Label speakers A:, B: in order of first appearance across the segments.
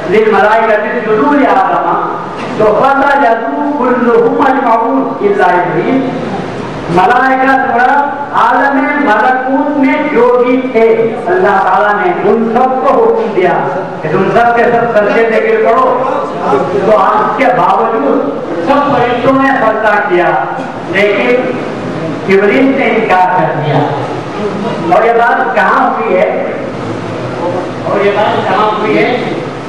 A: للملائكة اسجدوا لآدم فسجدوا كلهم أجمعون إلا إبلیس. ملائکہ عالم ملکوت میں جو بھی تھے اللہ تعالیٰ نے ان سب کو حکم دیا کہ تم سب کے سب سجدے سے گر پڑو. تو اس کے باوجود سب فرشتوں نے سجدہ کیا لیکن ابلیس نے انکار کر دیا. اور یہ بات کہاں ہوئی ہے؟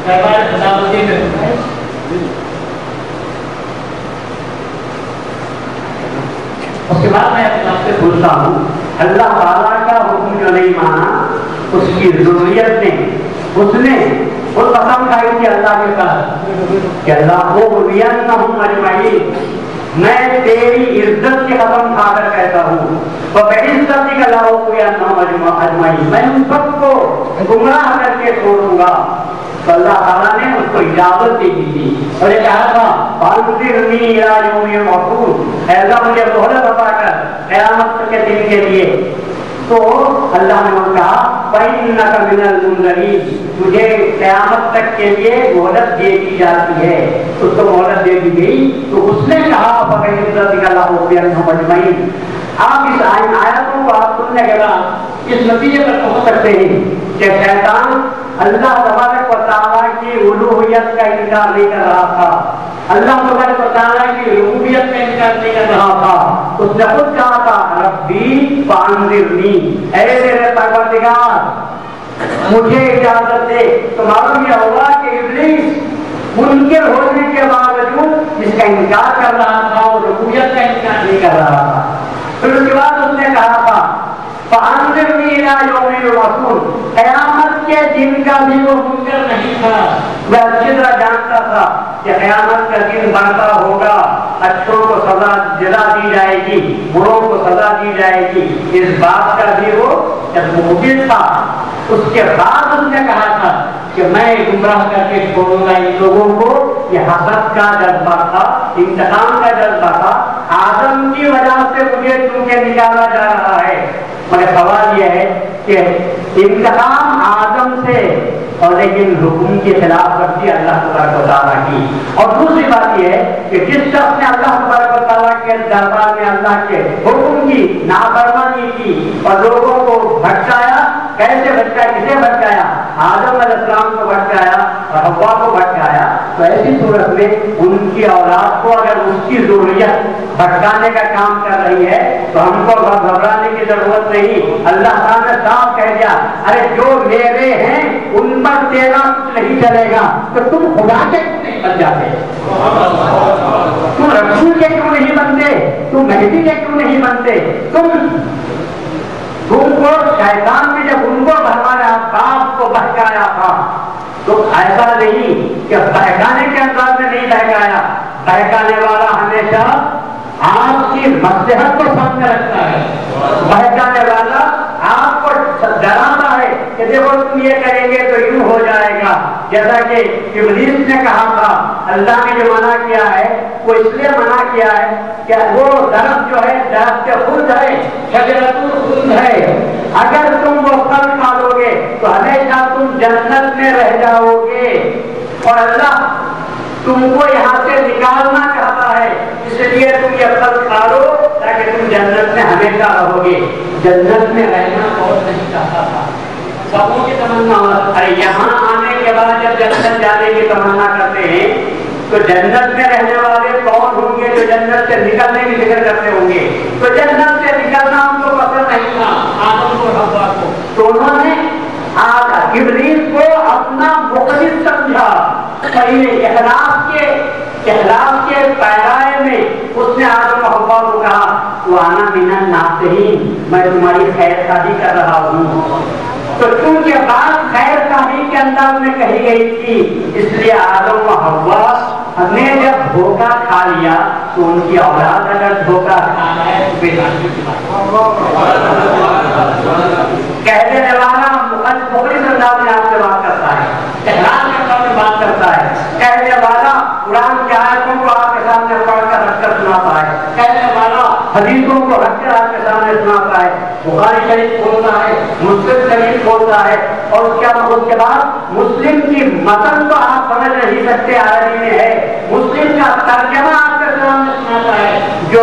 A: دربار خداوندی میں. اس کے بعد میں آپ سے پوچھتا ہوں اللہ تعالیٰ کا حکم جو نہیں مانا اس کی ضروریت نے اس نے وہ قسم کھائی تھی اللہ کے ساتھ کہ اللہ کو اجمعین میں تیری عزت کی قسم کھا کر کہتا ہوں تو بعزت کی اللہ اجمعین میں ان سب کو گمراہ کر کے چھوڑوں گا. تو اللہ تعالیٰ نے اس کو اجازت دے دی تھی اور یہ کہا تھا فانظرنی الی یوم یبعثون، اے اللہ مجھے مہلت عطا کر قیامت کے دن کے لیے. تو اللہ نے کہا فإنک من المنذرین، تجھے قیامت تک کے لیے مہلت دے دی جاتی ہے. اس کو مہلت دے دی گئی تو اس نے کہا فبعزتک لأغوینہم اجمعین. آپ اس آیاتوں کو آپ سننے کے بعد اس نتیجے پر پہنچ سکتے ہیں کہ شیطان اللہ تبارک و تعالیٰ کی الوہیت کا انکار نہیں کر رہا تھا، اللہ تبارک و تعالیٰ کی ربوبیت کا انکار نہیں کر رہا تھا. اس نے خود کہا تھا ربی فانظرنی، اے میرے پروردگار مجھے اجازت دے. تو معلوم یہ ہوا کہ ابلیس منکر ہونے کے باوجود اس کا انکار کر رہا تھا اور ربوبیت کا انکار نہیں کر رہا تھا. پھر اس کے بعد اس نے کہا تھا فانظرنی الی یوم یبعثون، قیامت کے دن کا بھی وہ منکر نہیں تھا. وہ اچھی طرح جانتا تھا کہ قیامت کا دن بڑھتا ہوگا، اچھوں کو سزا جزا دی جائے گی، بروں کو سزا دی جائے گی. اس بات کا بھی وہ ممکن تھا. اس کے بعد اس نے کہا تھا کہ میں گمراہ کر کے چھوڑوں گا ان لوگوں کو. یہ حسد کا جذبہ تھا، انتقام کا جذبہ تھا. آدم کی وجہ سے مجھے چونکہ نکالا جا رہا ہے، مگر سوال یہ ہے کہ انتقام آدم سے اور لیکن حکم کی خلاف ورزی اللہ تبارک و تعالیٰ کی. اور دوسری بات یہ ہے کہ جس شخص نے اللہ تبارک و تعالیٰ کے دربار میں اللہ کے حکم کی نافرمانی کی اور لوگوں کو بھٹکایا، کیسے بھٹکایا، کسے بھٹکایا؟ آدم علیہ السلام کو بھٹکایا اور حوا کو بھٹکایا. تو ایسی صورت میں ان کی اولاد کو اگر اس کی ضروریت بھٹکانے کا کام کر رہی ہے تو ہم کو گھبرانے کی ضرورت نہیں. اللہ تعالیٰ نے صاف کہہ دیا ارے جو میرے ہیں ان پر تیرا کچھ نہیں چلے گا. تو تم خدا کے کیوں نہیں بن جاتے؟ تم رسول کے کیوں نہیں بنتے؟ تم مہدی کے کیوں نہیں بنتے؟ تم کو شیطان نے جب ان کو ہمارے باپ کو بہکایا تھا تو ایسا نہیں کہ بہکانے کے انداز میں نہیں بہکایا. بہکانے والا ہمیشہ آپ کی مصلحت کو سامنے رکھتا ہے. بہکانے والا آپ کو ڈراتا ہے کہ دیکھو تم یہ کریں گے تو یوں ہو جائے گا. جیسا کہ ابلیس نے کہا تھا اللہ نے جو منع کیا ہے وہ اس لیے منع کیا ہے کہ وہ درخت جو ہے درخت خلد ہے، شجرۃ الخلد ہے، اگر تم وہ پھل کھا لو گے تو ہمیشہ تم جنت میں رہ جاؤ گے. اور اللہ تم کو یہاں سے نکالنا چاہتا ہے، اس لیے تم یہ پھل کھا لو تاکہ تم جنت میں ہمیشہ رہو گے. جنت میں رہنا بہت نہیں چاہتا تھا. سبوں کی تمنا یہاں آنے کے بعد جب جنت جانے کی تمنا کرتے ہیں تو جنت میں رہنے والے کون ہوں گے جو جنت سے نکلنے کی فکر کرتے ہوں گے؟ تو جنت سے نکلنا ان کو پسند نہیں تھا آدم کو حوا کو. تو انہوں نے ابلیس کو اپنا مخلص سمجھا. پہلے اخلاص کے پیرائے میں اس نے آدم و حوا کو کہا وانا من الناصحین، میں تمہاری خیر خواہی کر رہا ہوں. تو چونکہ بات خیر خواہی کے انداز میں کہی گئی تھی اس لیے آدم و حوا نے جب دھوکہ کھا لیا تو ان کی اولاد اگر دھوکہ کھانا ہے تو بے ناصری کی بات کہہ دینے والا مخلص انداز میں آپ سے بات کرتا ہے، اخلاص کے انداز میں بات کرتا ہے. کہنے والا قرآن کی آیتوں کو آپ کے سامنے پڑھ کر رکھ کر سناتا ہے. کہنے والا حدیثوں کو رکھ کر آپ کے سامنے سناتا ہے, بخاری شریف کھولتا ہے, مسلم شریف کھولتا ہے, اور اس کے بعد مسلم کی متن تو آپ سمجھ نہیں سکتے عربی میں ہے, مسلم کا ترجمہ آپ کے سامنے سناتا ہے, جو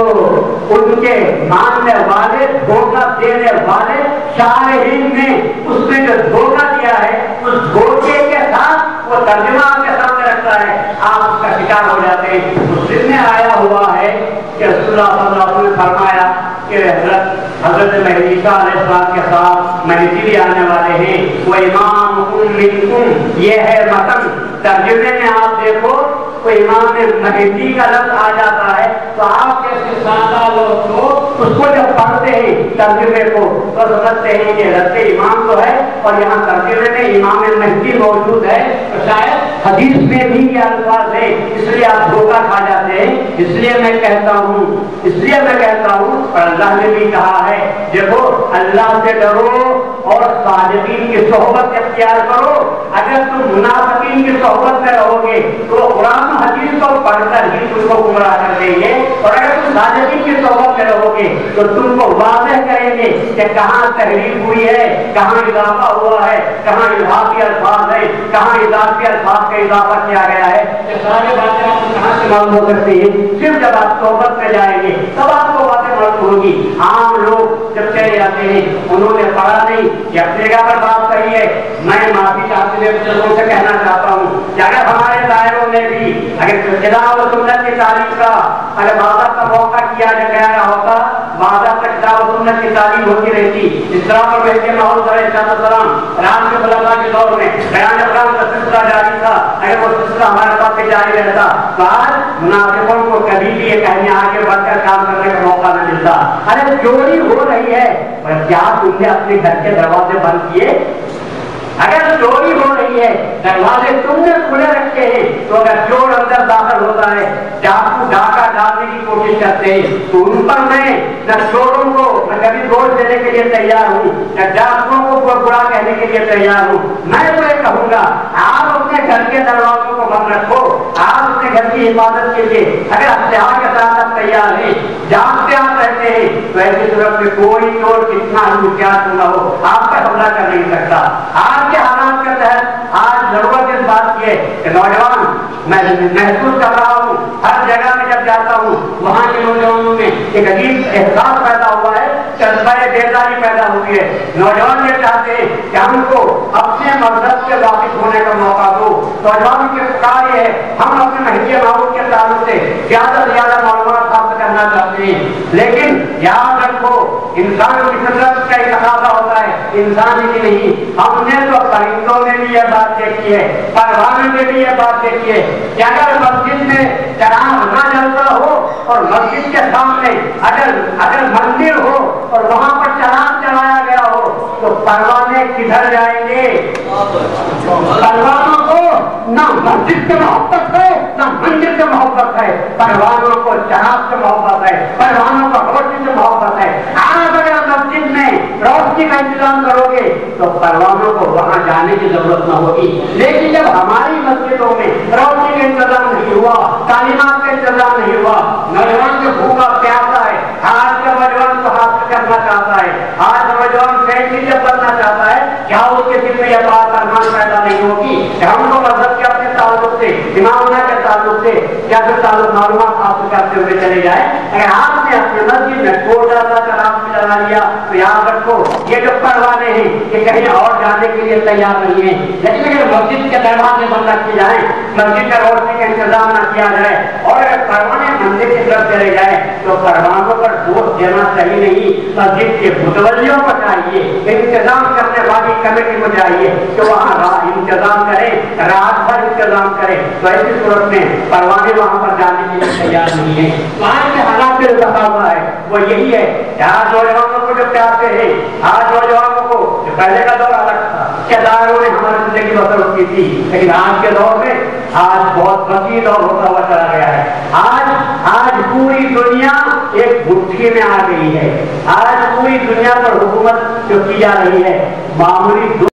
A: ان کے ماننے والے, دھوکہ دینے والے شارحین نے اس میں جو دھوکہ دیا ہے, اس دھوکے کے ساتھ وہ ترجمہ آپ کے سامنے رکھتا ہے, آپ اس کا شکار ہو جاتے ہیں. مسلم میں آیا ہوا ہے کہ رسول اللہ صلی اللہ علیہ وسلم نے فرمایا کہ حضرت مہدی عیسیٰ علیہ السلام کے ساتھ مہدی بھی آنے والے ہیں, وہ امام منکم, یہ ہے متن. ترجمے میں آپ دیکھو تو امام مہدی کا لفظ آ جاتا ہے, تو آپ جیسے سادہ لوگ تو اس کو جب پڑھتے ہیں ترجمے کو تو سمجھتے ہیں کہ رد امام تو ہے, اور یہاں ترجمے میں امام مہدی موجود ہے, تو شاید حدیث میں بھی یہ الفاظ ہے, اس لیے آپ دھوکہ کھا جاتے ہیں. اس لیے میں کہتا ہوں اور اللہ نے بھی کہا ہے, دیکھو اللہ سے ڈرو اور صادقین کی صحبت اختیار کرو. اگر تم منافقین کی صحبت میں رہو گے تو قرآن و حدیث کو پڑھ کر ہی تم کو گمراہ کر دیں گے, اور اگر تم صادقین کی صحبت میں رہو گے تو تم کو واضح کریں گے کہ کہاں تحریف ہوئی ہے, کہاں اضافہ ہوا ہے, کہاں اضافی الفاظ ہے, کہاں اضافی الفاظ کا اضافہ کیا گیا ہے. یہ ساری باتیں آپ کو کہاں سے معلوم ہو سکتی ہیں؟ صرف جب آپ صحبت میں جائیں گے تب آپ کو باتیں معلوم ہوگی. عام لوگ جب چلے جاتے ہیں, انہوں نے پڑھا نہیں, یہ اپنے جگہ پر بات صحیح ہے. میں معافی چاہتے ہوئے بزرگوں سے کہنا چاہتا ہوں کہ اگر ہمارے دائروں میں بھی اگر کتاب و سنت کی تعلیم کا اگر بازار کا موقع کیا گیا ہوتا, بازار کا کتاب و سنت کی تعلیم ہوتی رہتی, اس طرح پر ویسے ماحول السلام رام کے خلفاء کے دور میں بیان اقدام کا سلسلہ جاری تھا, اگر وہ سلسلہ ہمارے پاس بھی جاری رہتا تو آج منافقوں کو کبھی بھی یہ کہیں آگے بڑھ کر کام کرنے کا موقع نہ ملتا. ارے چوری ہو رہی ہے, کیا تم نے اپنے گھر کے دروازے بند کیے؟ اگر چوری ہو رہی ہے, دروازے تم نے کھلے رکھے ہیں, تو اگر چور اندر داخل ہوتا ہے, ڈاکو ڈاکہ ڈالنے کی کوشش کرتے ہیں, تو ان پر میں نہ چوروں کو میں کبھی گوشت دینے کے لیے تیار ہوں, نہ ڈاکوؤں کو برا کہنے کے لیے تیار ہوں. میں تو یہ کہوں گا آپ اپنے گھر کے دروازوں کو بند رکھو, آپ اپنے گھر کی حفاظت کے لیے اگر ہتھیار کے ساتھ آپ تیار ہیں, جانتے آپ رہتے ہیں, تو ایسی صورت میں کوئی چور کتنا ہی ہوشیار نہ ہو آپ پر حملہ کر نہیں سکتا. آج کے حالات کے تحت آج ضرورت اس بات کی ہے کہ نوجوان, میں محسوس کر رہا ہوں ہر جگہ میں جب جاتا ہوں وہاں کے نوجوانوں میں ایک عجیب احساس پیدا ہوا ہے, جذبہ بیداری پیدا ہوئی ہے. نوجوان یہ چاہتے ہیں کہ ہم کو اپنے مذہب سے واقف ہونے کا موقع دو. نوجوانوں کی پکار یہ ہے, ہم اپنے مہدی معروف کے تعلق سے زیادہ سے زیادہ معلومات حاصل کرنا چاہتے ہیں, لیکن یاد رکھو انسان کی فطرت کا ایک تقاضا ہوتا ہے, انسان ہی نہیں, ہم نے تو پرندوں نے بھی یہ بات دیکھی ہے, پروانوں نے بھی یہ بات دیکھی ہے کہ اگر مسجد میں چراغ نہ جلتا ہو اور مسجد کے سامنے اگر مندر ہو اور وہاں پر چراغ چلایا گیا ہو تو پروانے کدھر جائیں گے؟ پروانوں کو نہ مسجد سے محبت ہے نہ مندر سے محبت ہے, پروانوں کو چراغ سے محبت ہے, پروانوں کو روشنی سے محبت ہے. آپ اگر مسجد میں روشنی کا انتظام کرو گے تو پروانوں کو وہاں جانے کی ضرورت نہ ہوگی. لیکن جب ہماری مسجدوں میں روشنی کا انتظام نہیں ہوا, تعلیمات کا انتظام نہیں ہوا, نوجوان جو بھوکا پیاسا ہے, آج کا نوجوان کو حاصل کرنا چاہتا ہے, آج نوجوان سینٹیجر بننا چاہتا ہے, کیا اس کے دل میں یہ بات ارمان پیدا نہیں ہوگی کہ ہم کو مذہب کے اپنے تعلق سے, امامہ کے تعلق سے کیا جو تعلق معلومات حاصل کرتے ہوئے چلے جائیں. اگر آپ نے اپنے مسجد میں چھوٹا سا چراغ بھی لگا لیا تو یاد رکھو یہ جو پروانے ہیں یہ کہیں اور جانے کے لیے تیار نہیں ہے. لیکن اگر مسجد کے دروازے بند رکھے جائیں, مسجد کا روشنی کا انتظام نہ کیا جائے اور اگر پروانے مندر کی طرف چلے جائیں تو پروانوں پر بوجھ دینا صحیح نہیں. مسجد کے متولیوں کو چاہیے, انتظام کرنے والی کمیٹی کو چاہیے کہ وہاں انتظام کرے, رات بھر انتظام کرے. تو ایسی صورت میں پروانے وہاں پر جانے کے لیے تیار نہیں ہے. وہاں کے حالات میں ہوا ہے وہ یہی ہے کہ آج نوجوانوں کو جو پیارتے ہیں, آج نوجوانوں کو جو پہلے کا دور الگ تھا کہ داروں نے ہماری زندگی بسر کی تھی, لیکن آج کے دور میں آج بہت وسیع دور ہوتا ہوا چلا گیا ہے. آج پوری دنیا ایک مٹھی میں آ گئی ہے. آج پوری دنیا پر حکومت جو کی جا رہی ہے معمولی